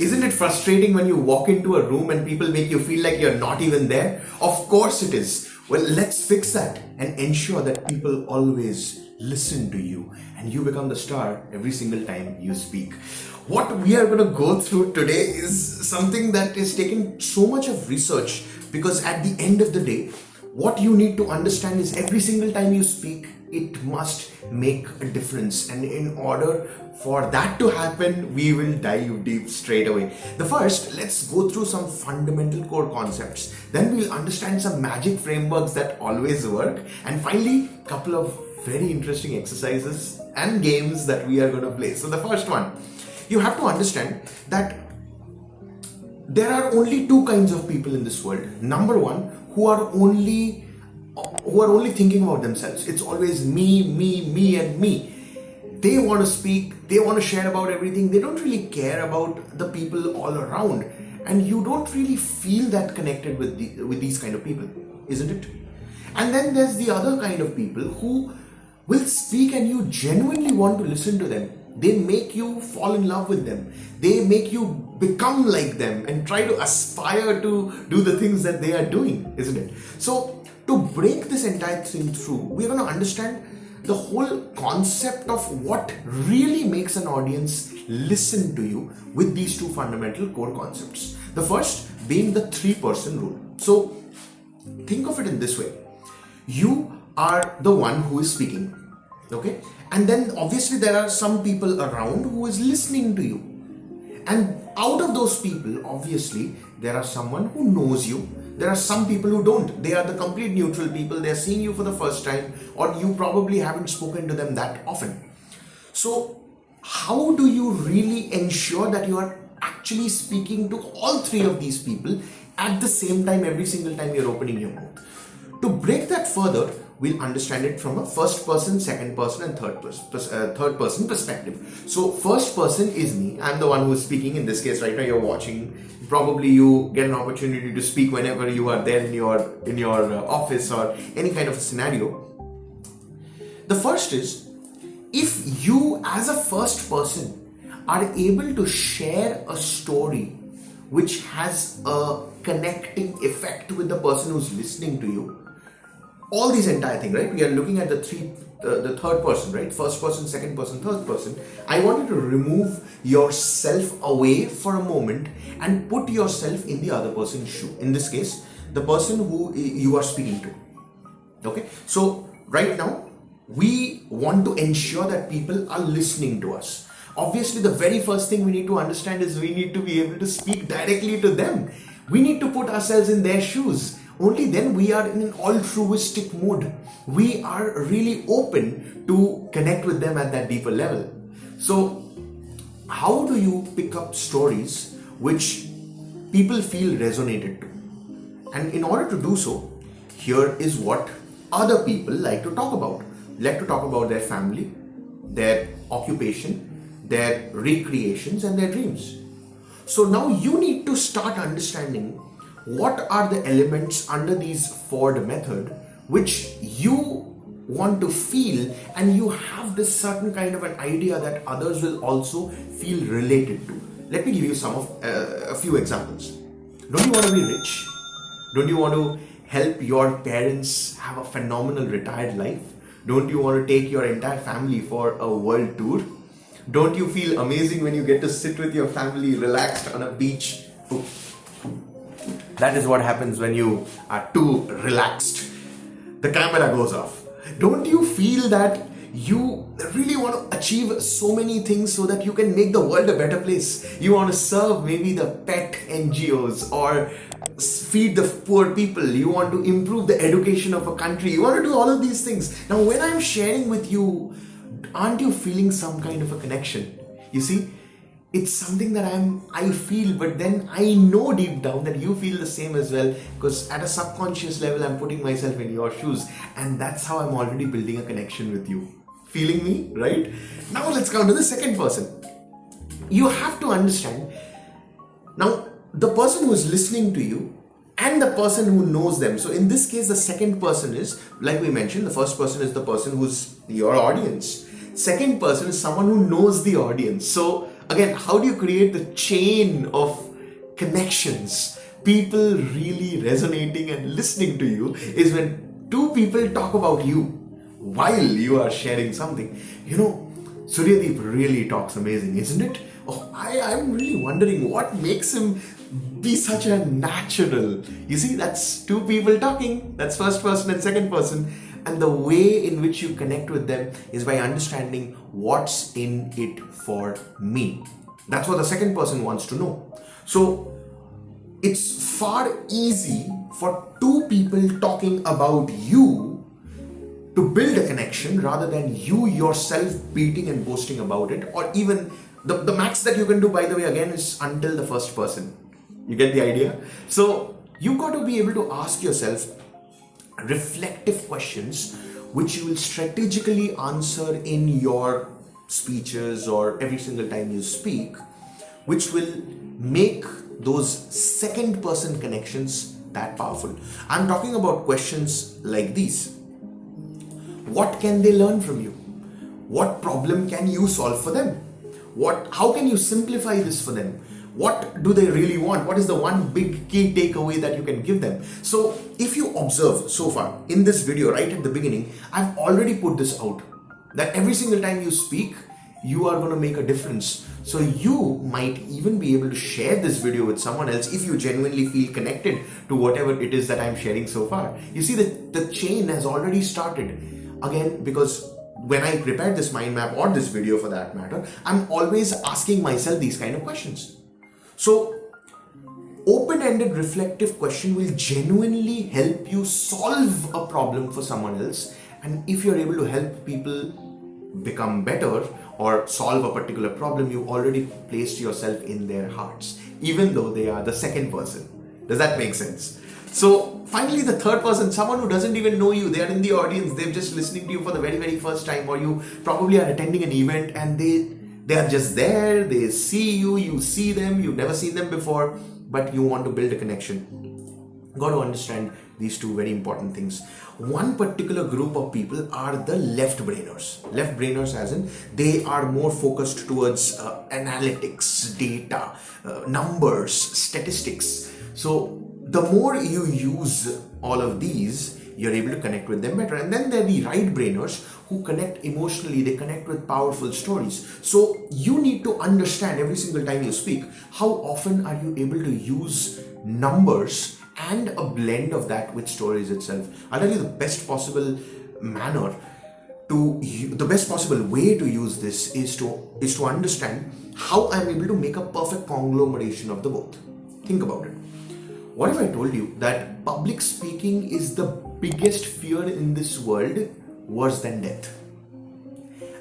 Isn't it frustrating when you walk into a room and people make you feel like you're not even there? Of course it is. Well, let's fix that and ensure that people always listen to you and you become the star every single time you speak. What we are going to go through today is something that is taking so much of research, because at the end of the day, what you need to understand is every single time you speak, it must make a difference. And in order for that to happen, we will dive deep straight away. The first, let's go through some fundamental core concepts. Then we'll understand some magic frameworks that always work. And finally, a couple of very interesting exercises and games that we are going to play. So the first one, you have to understand that there are only two kinds of people in this world. Number one, who are only thinking about themselves. It's always me, and me. They want to speak, they want to share about everything. They don't really care about the people all around, and you don't really feel that connected with these kind of people, isn't it? And then there's the other kind of people who will speak and you genuinely want to listen to them. They make you fall in love with them. They make you become like them and try to aspire to do the things that they are doing, isn't it? So to break this entire thing through, we're going to understand the whole concept of what really makes an audience listen to you with these two fundamental core concepts. The first being the 3-person rule. So think of it in this way. You are the one who is speaking, okay? And then obviously there are some people around who is listening to you. And out of those people, obviously, there are someone who knows you. There are some people who don't. They are the complete neutral people. They are seeing you for the first time, or you probably haven't spoken to them that often. So how do you really ensure that you are actually speaking to all three of these people at the same time every single time you're opening your mouth? To break that further, we'll understand it from a first person, second person, and third person perspective. So first person is me. I'm the one who is speaking. In this case, right now you're watching. Probably you get an opportunity to speak whenever you are there in your office or any kind of a scenario. The first is, if you as a first person are able to share a story which has a connecting effect with the person who's listening to you, all these entire thing, right? We are looking at the third person, right? First person, second person, third person. I want you to remove yourself away for a moment and put yourself in the other person's shoe. In this case, the person who you are speaking to. Okay? So right now, we want to ensure that people are listening to us. Obviously, the very first thing we need to understand is we need to be able to speak directly to them. We need to put ourselves in their shoes. Only then we are in an altruistic mode. We are really open to connect with them at that deeper level. So how do you pick up stories which people feel resonated to? And in order to do so, here is what other people like to talk about. Like to talk about their family, their occupation, their recreations, and their dreams. So now you need to start understanding what are the elements under these Ford method which you want to feel, and you have this certain kind of an idea that others will also feel related to. Let me give you a few examples. Don't you want to be rich? Don't you want to help your parents have a phenomenal retired life? Don't you want to take your entire family for a world tour? Don't you feel amazing when you get to sit with your family relaxed on a beach? That is what happens when you are too relaxed. The camera goes off. Don't you feel that you really want to achieve so many things so that you can make the world a better place? You want to serve maybe the pet NGOs or feed the poor people. You want to improve the education of a country. You want to do all of these things. Now, when I'm sharing with you, aren't you feeling some kind of a connection? You see? It's something that I feel, but then I know deep down that you feel the same as well, because at a subconscious level, I'm putting myself in your shoes, and that's how I'm already building a connection with you. Feeling me, right? Now let's come to the second person. You have to understand, now the person who is listening to you and the person who knows them. So in this case, the second person is, like we mentioned, the first person is the person who's your audience. Second person is someone who knows the audience. So Again, how do you create the chain of connections, people really resonating and listening to you, is when two people talk about you while you are sharing something. Suryadeep really talks amazing, isn't it? I'm really wondering what makes him be such a natural. You see, that's two people talking, that's first person and second person. And the way in which you connect with them is by understanding what's in it for me. That's what the second person wants to know. So it's far easy for two people talking about you to build a connection rather than you yourself beating and boasting about it, or even the max that you can do, by the way, again, is until the first person. You get the idea? So you got to be able to ask yourself reflective questions which you will strategically answer in your speeches or every single time you speak, which will make those second person connections that powerful. I'm talking about questions like these. What can they learn from you? What problem can you solve for them? How can you simplify this for them? What do they really want? What is the one big key takeaway that you can give them? So if you observe so far in this video, right at the beginning, I've already put this out, that every single time you speak, you are going to make a difference. So you might even be able to share this video with someone else if you genuinely feel connected to whatever it is that I'm sharing so far. You see, the chain has already started. Again, because when I prepared this mind map, or this video for that matter, I'm always asking myself these kind of questions. So open-ended reflective question will genuinely help you solve a problem for someone else. And if you're able to help people become better or solve a particular problem, you already placed yourself in their hearts, even though they are the second person. Does that make sense? So finally, the third person, someone who doesn't even know you, they are in the audience, they're just listening to you for the very, very first time, or you probably are attending an event and they are just there, they see you, you see them, you've never seen them before, but you want to build a connection. You've got to understand these two very important things. One particular group of people are the left brainers. Left brainers as in they are more focused towards analytics, data, numbers, statistics. So the more you use all of these, you're able to connect with them better. And then there are the right brainers who connect emotionally, they connect with powerful stories. So you need to understand every single time you speak, how often are you able to use numbers and a blend of that with stories itself. I'll tell you the best possible way to use this is to understand how I'm able to make a perfect conglomeration of the both. Think about it. What if I told you that public speaking is the biggest fear in this world, worse than death?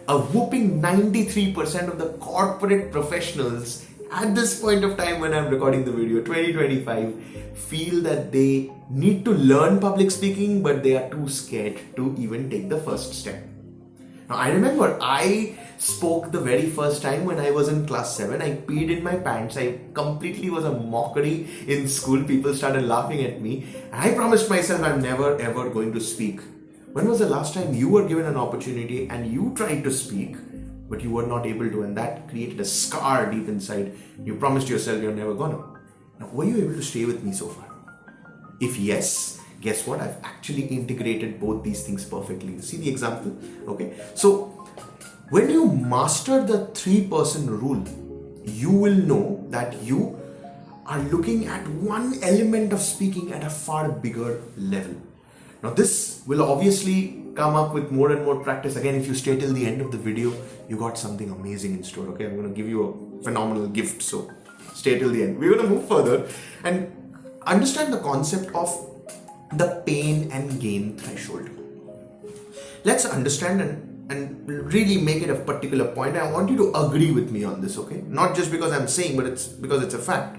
A whooping 93% of the corporate professionals at this point of time when I'm recording the video, 2025, feel that they need to learn public speaking, but they are too scared to even take the first step. Now, I remember I spoke the very first time when I was in class 7. I peed in my pants. I completely was a mockery in school. People started laughing at me. And I promised myself I'm never ever going to speak. When was the last time you were given an opportunity and you tried to speak, but you were not able to, and that created a scar deep inside? You promised yourself you're never gonna. Now, were you able to stay with me so far? If yes, guess what? I've actually integrated both these things perfectly. You see the example? Okay. So when you master the 3-person rule, you will know that you are looking at one element of speaking at a far bigger level. Now, this will obviously come up with more and more practice. Again, if you stay till the end of the video, you got something amazing in store. Okay, I'm going to give you a phenomenal gift. So stay till the end. We're going to move further and understand the concept of the pain and gain threshold. Let's understand and really make it a particular point. I want you to agree with me on this, okay? Not just because I'm saying, but it's because it's a fact.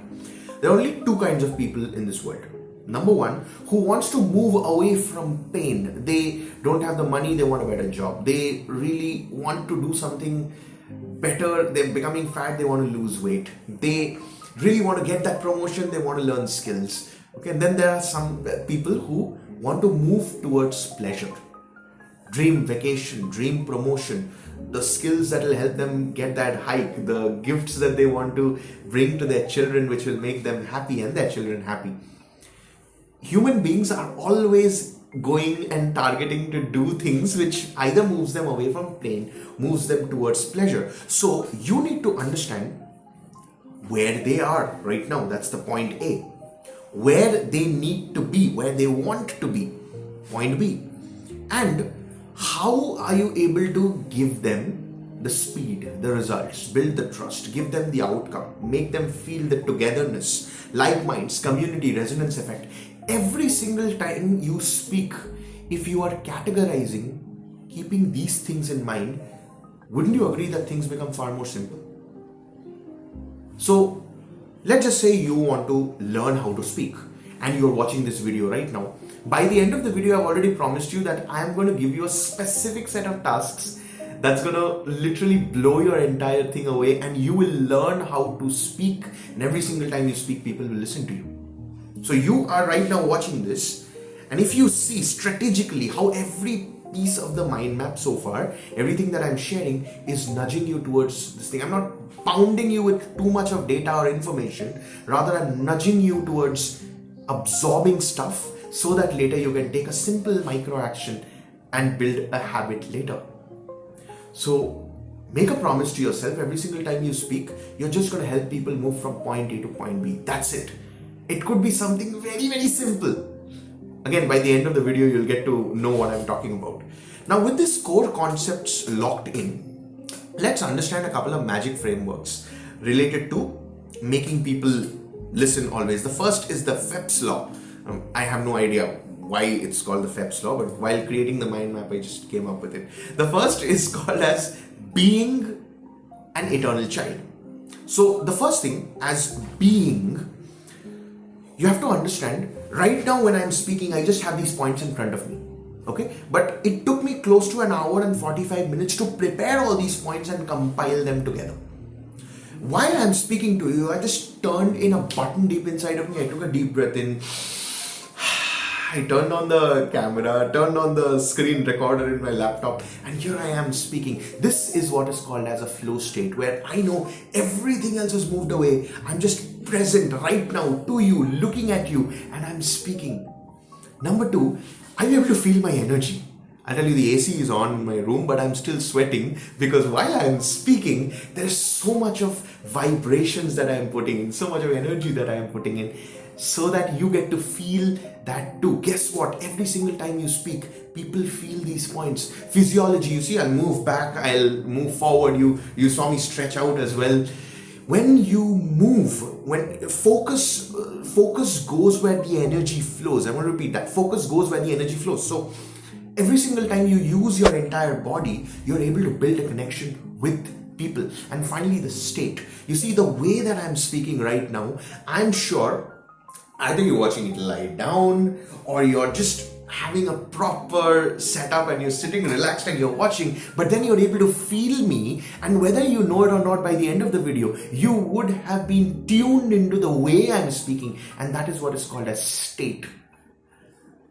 There are only two kinds of people in this world. Number one, who wants to move away from pain. They don't have the money, they want a better job. They really want to do something better. They're becoming fat, they want to lose weight. They really want to get that promotion, they want to learn skills. Okay, and then there are some people who want to move towards pleasure. Dream vacation, dream promotion, the skills that will help them get that hike, the gifts that they want to bring to their children, which will make them happy and their children happy. Human beings are always going and targeting to do things which either moves them away from pain, moves them towards pleasure. So you need to understand where they are right now. That's the point A. Where they need to be, where they want to be, point B. And how are you able to give them the speed, the results, build the trust, give them the outcome, make them feel the togetherness, like minds, community, resonance effect. Every single time you speak, if you are categorizing, keeping these things in mind, wouldn't you agree that things become far more simple? So let's just say you want to learn how to speak and you're watching this video right now. By the end of the video, I've already promised you that I'm going to give you a specific set of tasks that's going to literally blow your entire thing away, and you will learn how to speak, and every single time you speak, people will listen to you. So you are right now watching this, and if you see strategically how every piece of the mind map so far, everything that I'm sharing is nudging you towards this thing. I'm not pounding you with too much of data or information, rather I'm nudging you towards absorbing stuff so that later you can take a simple micro action and build a habit later. So make a promise to yourself, every single time you speak, you're just going to help people move from point A to point B. That's it. It could be something very, very simple. Again, by the end of the video, you'll get to know what I'm talking about. Now, with these core concepts locked in, let's understand a couple of magic frameworks related to making people listen always. The first is the FEPS Law. I have no idea why it's called the FEPS Law, but while creating the mind map, I just came up with it. The first is called as being an eternal child. So the first thing, as being, you have to understand, right now when I'm speaking, I just have these points in front of me. Okay, but it took me close to an hour and 45 minutes to prepare all these points and compile them together. While I'm speaking to you, I just turned in a button deep inside of me. I took a deep breath in. I turned on the camera, turned on the screen recorder in my laptop, and here I am speaking. This is what is called as a flow state, where I know everything else has moved away. I'm just present right now to you, looking at you, and I'm speaking. Number two, I'm able to feel my energy. I tell you, the AC is on in my room, but I'm still sweating because while I'm speaking, there's so much of vibrations that I'm putting in, so much of energy that I'm putting in, so that you get to feel that too. Guess what? Every single time you speak, people feel these points. Physiology, you see, I'll move back, I'll move forward. You saw me stretch out as well. When you move, when focus goes where the energy flows. I want to repeat that. Focus goes where the energy flows. So every single time you use your entire body, you're able to build a connection with people. And finally, the state. You see, the way that I'm speaking right now, I'm sure either you're watching it lie down or you're just having a proper setup and you're sitting relaxed and you're watching, but then you're able to feel me, and whether you know it or not, by the end of the video, you would have been tuned into the way I'm speaking, and that is what is called as state.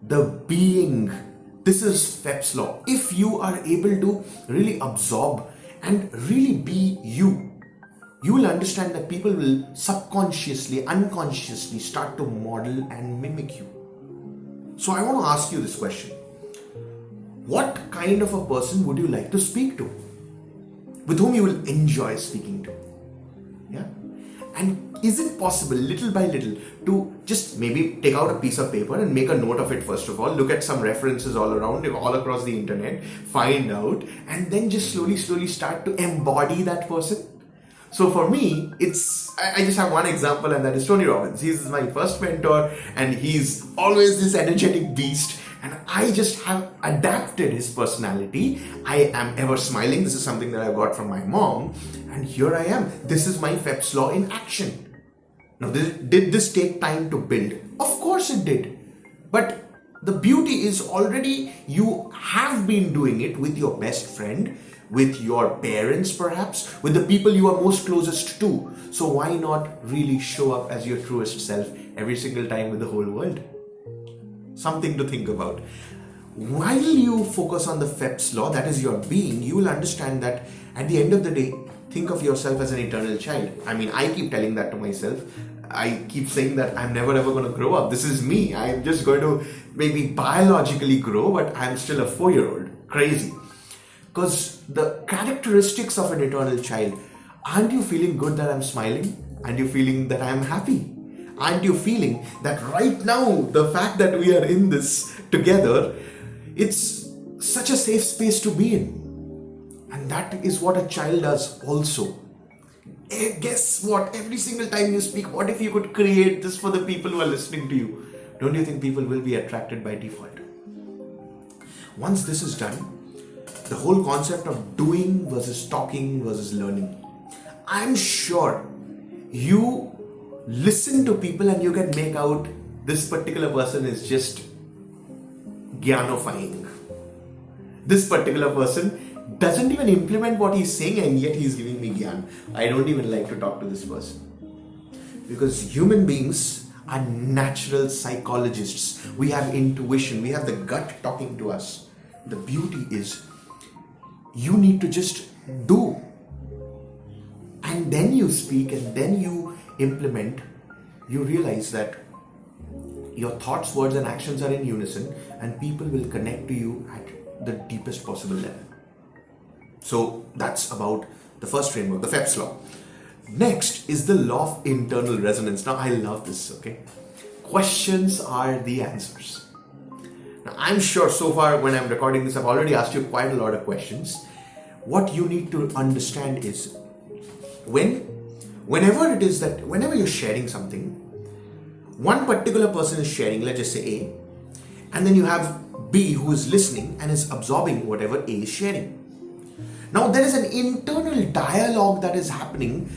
The being. This is FEPS Law. If you are able to really absorb and really be you, you will understand that people will subconsciously, unconsciously start to model and mimic you. So I want to ask you this question. What kind of a person would you like to speak to? With whom you will enjoy speaking to? Yeah? And is it possible, little by little, to just maybe take out a piece of paper and make a note of it first of all, look at some references all around, all across the internet, find out, and then just slowly start to embody that person? So for me, I just have one example, and that is Tony Robbins. He's my first mentor, and he's always this energetic beast, and I just have adapted his personality. I am ever smiling. This is something that I got from my mom, and here I am. This is my FEPS Law in action. Now, did this take time to build? Of course it did. But the beauty is already you have been doing it with your best friend, with your parents perhaps, with the people you are most closest to. So why not really show up as your truest self every single time with the whole world? Something to think about. while you focus on the FEPS law, that is your being, you will understand that at the end of the day, think of yourself as an eternal child. I mean, I keep telling that to myself. I keep saying that I'm never ever going to grow up. This is me. I'm just going to maybe biologically grow, but I'm still a 4-year-old. Crazy. Because the characteristics of an eternal child, aren't you feeling good that I'm smiling? Aren't you feeling that I'm happy? Aren't you feeling that right now, the fact that we are in this together, it's such a safe space to be in? And that is what a child does also. Guess what? Every single time you speak, what if you could create this for the people who are listening to you? Don't you think people will be attracted by default? Once this is done, the whole concept of doing versus talking versus learning, I'm sure you listen to people and you can make out this particular person is just gyanifying. This particular person doesn't even implement what he's saying and yet he's giving me gyan. I don't even like to talk to this person. Because human beings are natural psychologists. We have intuition. We have the gut talking to us. The beauty is you need to just do. And then you speak and then you implement. You realize that your thoughts, words and actions are in unison and people will connect to you at the deepest possible level. So that's about the first framework, the FEPS law. Next is the law of internal resonance. Now I love this, okay? Questions are the answers. Now I'm sure so far when I'm recording this, I've already asked you quite a lot of questions. What you need to understand is whenever you're sharing something, one particular person is sharing, let's just say A, and then you have B who is listening and is absorbing whatever A is sharing. Now there is an internal dialogue that is happening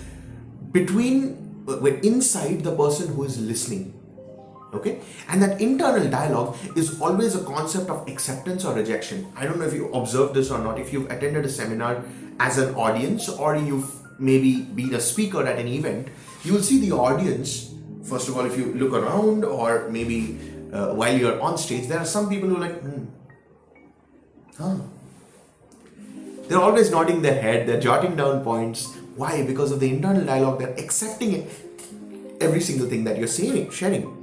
inside the person who is listening. Okay? And that internal dialogue is always a concept of acceptance or rejection. I don't know if you observed this or not, if you've attended a seminar as an audience or you've maybe been a speaker at an event, you will see the audience. First of all, if you look around or maybe while you're on stage, there are some people who are like, They're always nodding their head, they're jotting down points. Why? Because of the internal dialogue, they're accepting it, every single thing that you're saying, sharing.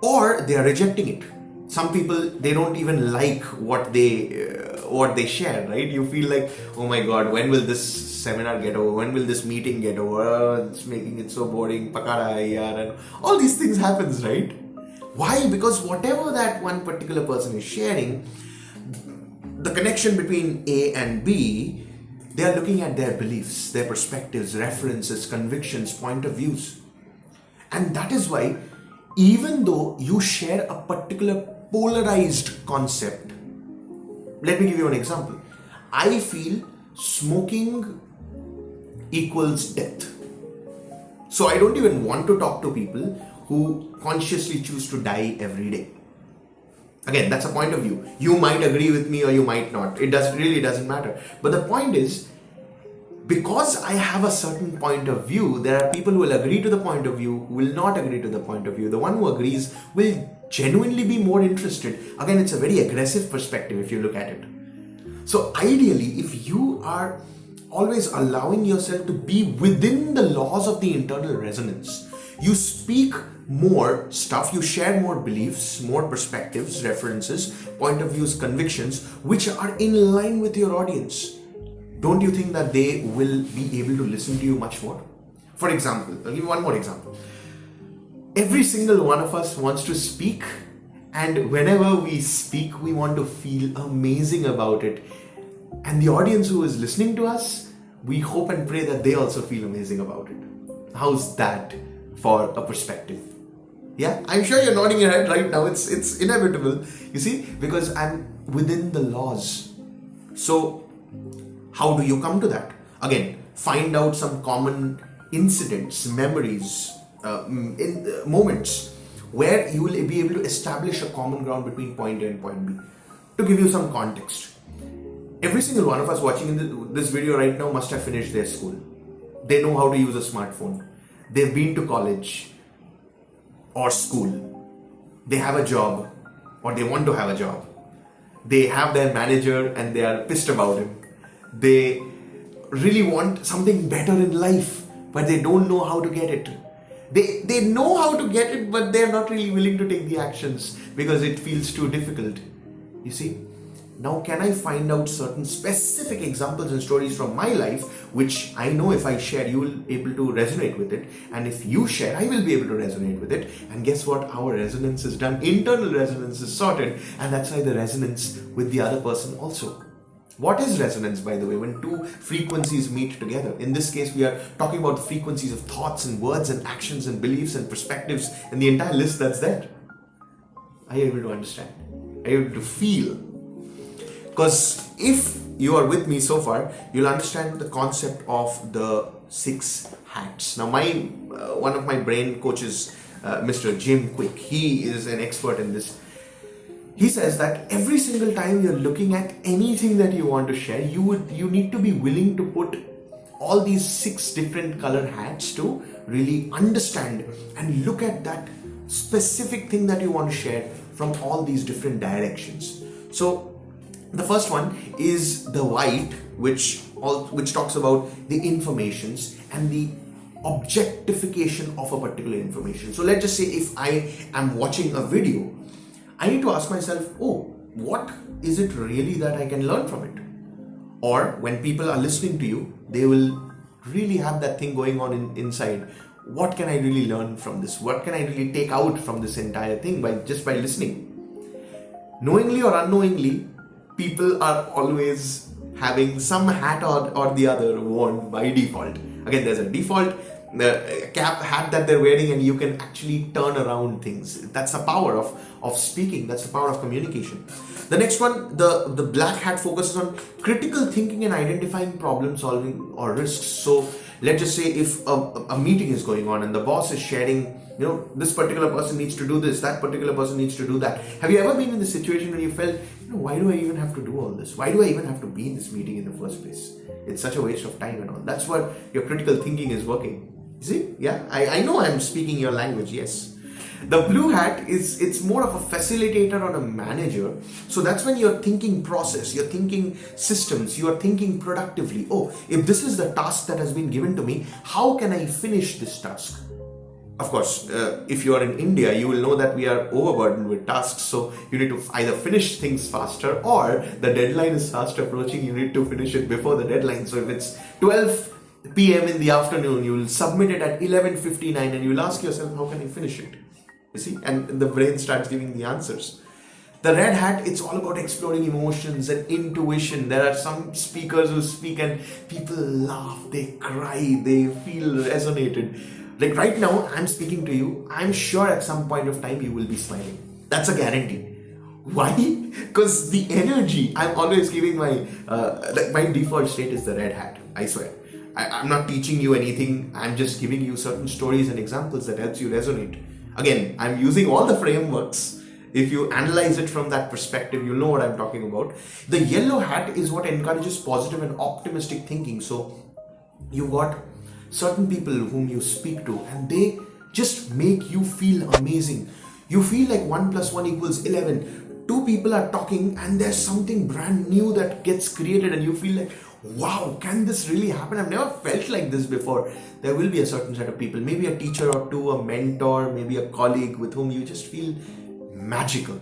Or they are rejecting it. Some people, they don't even like what they share, right? You feel like, oh my god, when will this seminar get over? When will this meeting get over? Oh, it's making it so boring. Pakara hai yaar, and all these things happens, right? Why? Because whatever that one particular person is sharing, the connection between A and B, they are looking at their beliefs, their perspectives, references, convictions, point of views. And that is why, even though you share a particular polarized concept, let me give you an example. I feel smoking equals death. So I don't even want to talk to people who consciously choose to die every day. Again, that's a point of view. You might agree with me or you might not. It really doesn't matter. But the point is, because I have a certain point of view, there are people who will agree to the point of view, who will not agree to the point of view. The one who agrees will genuinely be more interested. Again, it's a very aggressive perspective if you look at it. So ideally, if you are always allowing yourself to be within the laws of the internal resonance, you speak more stuff, you share more beliefs, more perspectives, references, point of views, convictions, which are in line with your audience. Don't you think that they will be able to listen to you much more? For example, I'll give you one more example. Every single one of us wants to speak, and whenever we speak, we want to feel amazing about it. And the audience who is listening to us, we hope and pray that they also feel amazing about it. How's that for a perspective? Yeah, I'm sure you're nodding your head right now. It's inevitable, you see, because I'm within the laws. So how do you come to that? Again, find out some common incidents, memories, moments where you will be able to establish a common ground between point A and point B. To give you some context, every single one of us watching this video right now must have finished their school. They know how to use a smartphone. They've been to college or school. They have a job. or they want to have a job. They have their manager and they are pissed about him. They really want something better in life, but they don't know how to get it. They know how to get it, but they're not really willing to take the actions because it feels too difficult. You see? Now, can I find out certain specific examples and stories from my life, which I know if I share, you will be able to resonate with it. And if you share, I will be able to resonate with it. And guess what? Our resonance is done. Internal resonance is sorted. And that's why the resonance with the other person also. What is resonance, by the way? When two frequencies meet together. In this case, we are talking about the frequencies of thoughts and words and actions and beliefs and perspectives and the entire list that's there. Are you able to understand? Are you able to feel? Because if you are with me so far, you'll understand the concept of the 6 hats. Now, one of my brain coaches, Mr. Jim Quick, he is an expert in this. He says that every single time you're looking at anything that you want to share, you need to be willing to put all these 6 different color hats to really understand and look at that specific thing that you want to share from all these different directions. So the first one is the white, which talks about the informations and the objectification of a particular information. So let's just say if I am watching a video, I need to ask myself, what is it really that I can learn from it? Or when people are listening to you, they will really have that thing going on inside. What can I really learn from this? What can I really take out from this entire thing by listening? Knowingly or unknowingly, people are always having some hat or the other worn by default. Again, there's a default hat that they're wearing, and you can actually turn around things. That's the power of speaking. That's the power of communication. The next one, the black hat, focuses on critical thinking and identifying problem solving or risks. So let's just say if a meeting is going on and the boss is sharing, this particular person needs to do this, that particular person needs to do that. Have you ever been in the situation when you felt, why do I even have to do all this? Why do I even have to be in this meeting in the first place? It's such a waste of time and all. That's what your critical thinking is working. You see? Yeah, I know I'm speaking your language, yes. The blue hat it's more of a facilitator or a manager. So that's when you're thinking process, you're thinking systems, you are thinking productively. If this is the task that has been given to me, how can I finish this task? Of course, if you are in India, you will know that we are overburdened with tasks. So you need to either finish things faster, or the deadline is fast approaching. You need to finish it before the deadline. So if it's 12 p.m. in the afternoon, you will submit it at 11:59 and you will ask yourself, how can I finish it? You see, and the brain starts giving the answers. The red hat, it's all about exploring emotions and intuition. There are some speakers who speak and people laugh, they cry, they feel resonated. Like right now, I'm speaking to you. I'm sure at some point of time you will be smiling. That's a guarantee. Why? Because the energy, I'm always giving my default state is the red hat. I swear. I'm not teaching you anything. I'm just giving you certain stories and examples that helps you resonate. Again, I'm using all the frameworks. If you analyze it from that perspective, you'll know what I'm talking about. The yellow hat is what encourages positive and optimistic thinking. So you've got certain people whom you speak to and they just make you feel amazing. You feel like 1 + 1 = 11. Two people are talking and there's something brand new that gets created and you feel like, wow, can this really happen? I've never felt like this before. There will be a certain set of people, maybe a teacher or two, a mentor, maybe a colleague with whom you just feel magical.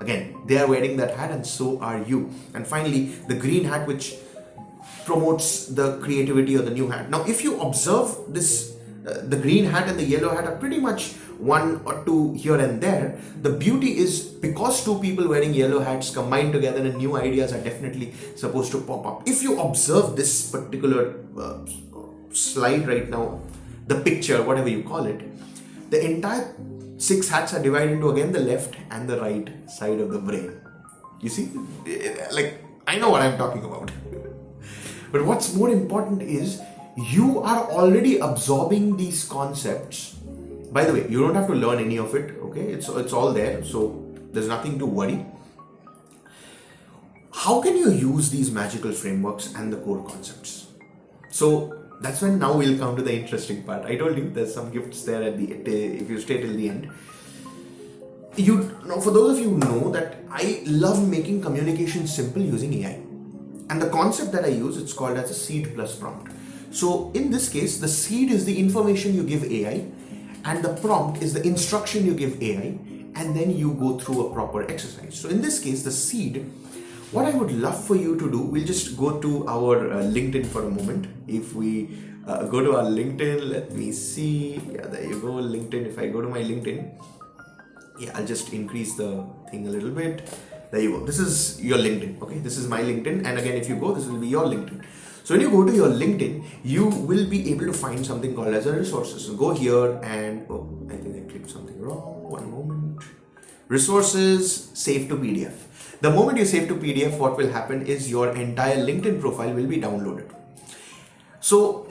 Again, they are wearing that hat and so are you. And finally, the green hat, which promotes the creativity or the new hat. Now, if you observe this, the green hat and the yellow hat are pretty much one or two here and there. The beauty is because two people wearing yellow hats combined together and new ideas are definitely supposed to pop up. If you observe this particular slide right now, the picture, whatever you call it, the entire 6 hats are divided into again the left and the right side of the brain. You see, like I know what I'm talking about. But what's more important is you are already absorbing these concepts. By the way, you don't have to learn any of it, okay? It's all there, so there's nothing to worry. How can you use these magical frameworks and the core concepts? So that's when now we'll come to the interesting part. I told you there's some gifts there if you stay till the end. You know, for those of you who know that I love making communication simple using AI. And the concept that I use, it's called as a seed plus prompt. So in this case, the seed is the information you give AI, and the prompt is the instruction you give AI, and then you go through a proper exercise. So in this case, the seed, what I would love for you to do, we'll just go to our LinkedIn for a moment. If we go to our LinkedIn, let me see. Yeah, there you go, LinkedIn. If I go to my LinkedIn, yeah, I'll just increase the thing a little bit. There you go. This is your LinkedIn. Okay, this is my LinkedIn, and again, if you go, this will be your LinkedIn. So when you go to your LinkedIn, you will be able to find something called as a resources. So go here and I think I clicked something wrong. One moment. Resources, save to PDF. The moment you save to PDF, what will happen is your entire LinkedIn profile will be downloaded. So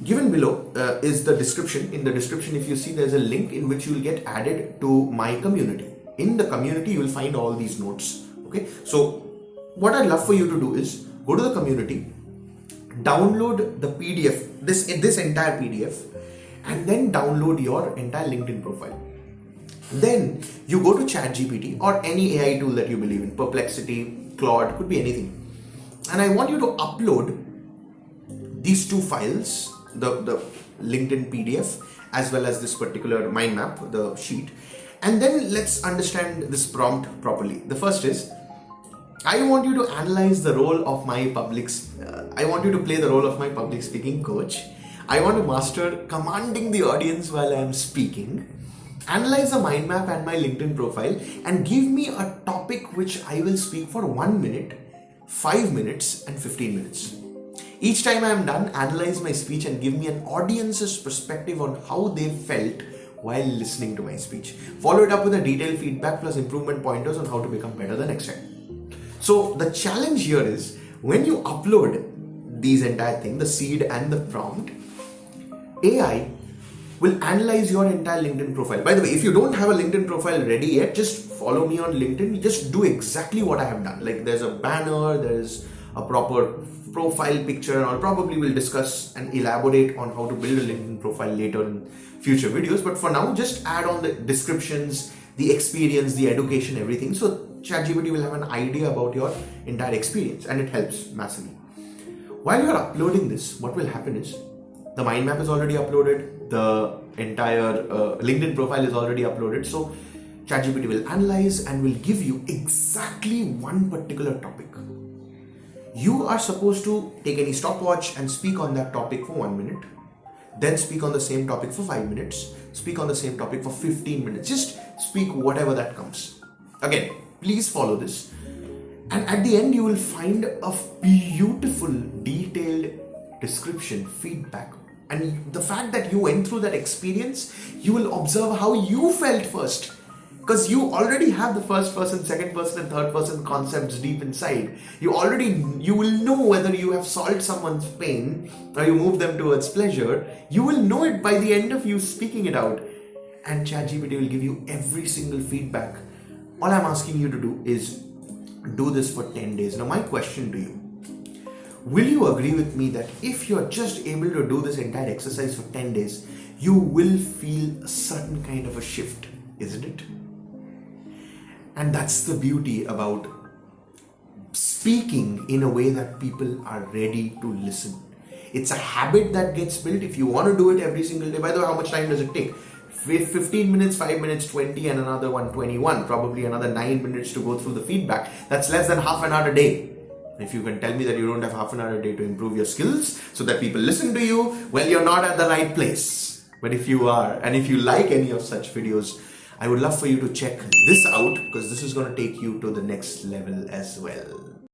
given below is the description. In the description, if you see, there's a link in which you will get added to my community. In the community, you will find all these notes. Okay, so what I'd love for you to do is go to the community, download the PDF, this entire PDF, and then download your entire LinkedIn profile. Then you go to ChatGPT or any AI tool that you believe in, Perplexity, Claude, could be anything. And I want you to upload these two files, the LinkedIn PDF as well as this particular mind map, the sheet. And then let's understand this prompt properly. The first is, I want you to analyze the role of my I want you to play the role of my public speaking coach. I want to master commanding the audience while I am speaking. Analyze the mind map and my LinkedIn profile and give me a topic which I will speak for 1 minute, 5 minutes, and 15 minutes. Each time I am done, analyze my speech and give me an audience's perspective on how they felt while listening to my speech. Follow it up with a detailed feedback plus improvement pointers on how to become better the next time. So the challenge here is, when you upload these entire thing, the seed and the prompt, AI will analyze your entire LinkedIn profile. By the way, if you don't have a LinkedIn profile ready yet, just follow me on LinkedIn. Just do exactly what I have done. Like, there's a banner, there's a proper profile picture, and I'll probably will discuss and elaborate on how to build a LinkedIn profile later in future videos. But for now, just add on the descriptions, the experience, the education, everything. So ChatGPT will have an idea about your entire experience, and it helps massively. While you're uploading this, what will happen is, the mind map is already uploaded, the entire LinkedIn profile is already uploaded. So ChatGPT will analyze and will give you exactly one particular topic. You are supposed to take any stopwatch and speak on that topic for 1 minute, then speak on the same topic for 5 minutes, speak on the same topic for 15 minutes. Just speak whatever that comes. Again, please follow this. And at the end, you will find a beautiful, detailed description, feedback. And the fact that you went through that experience, you will observe how you felt first. Because you already have the first person, second person, and third person concepts deep inside. You will know whether you have solved someone's pain or you move them towards pleasure. You will know it by the end of you speaking it out. And ChatGPT will give you every single feedback. All I'm asking you to do is do this for 10 days. Now, my question to you, will you agree with me that if you're just able to do this entire exercise for 10 days, you will feel a certain kind of a shift, isn't it? And that's the beauty about speaking in a way that people are ready to listen. It's a habit that gets built. If you want to do it every single day, by the way, how much time does it take? 15 minutes, 5 minutes, 20, and another one, 21, probably another 9 minutes to go through the feedback. That's less than half an hour a day. If you can tell me that you don't have half an hour a day to improve your skills so that people listen to you, well, you're not at the right place. But if you are, and if you like any of such videos, I would love for you to check this out, because this is going to take you to the next level as well.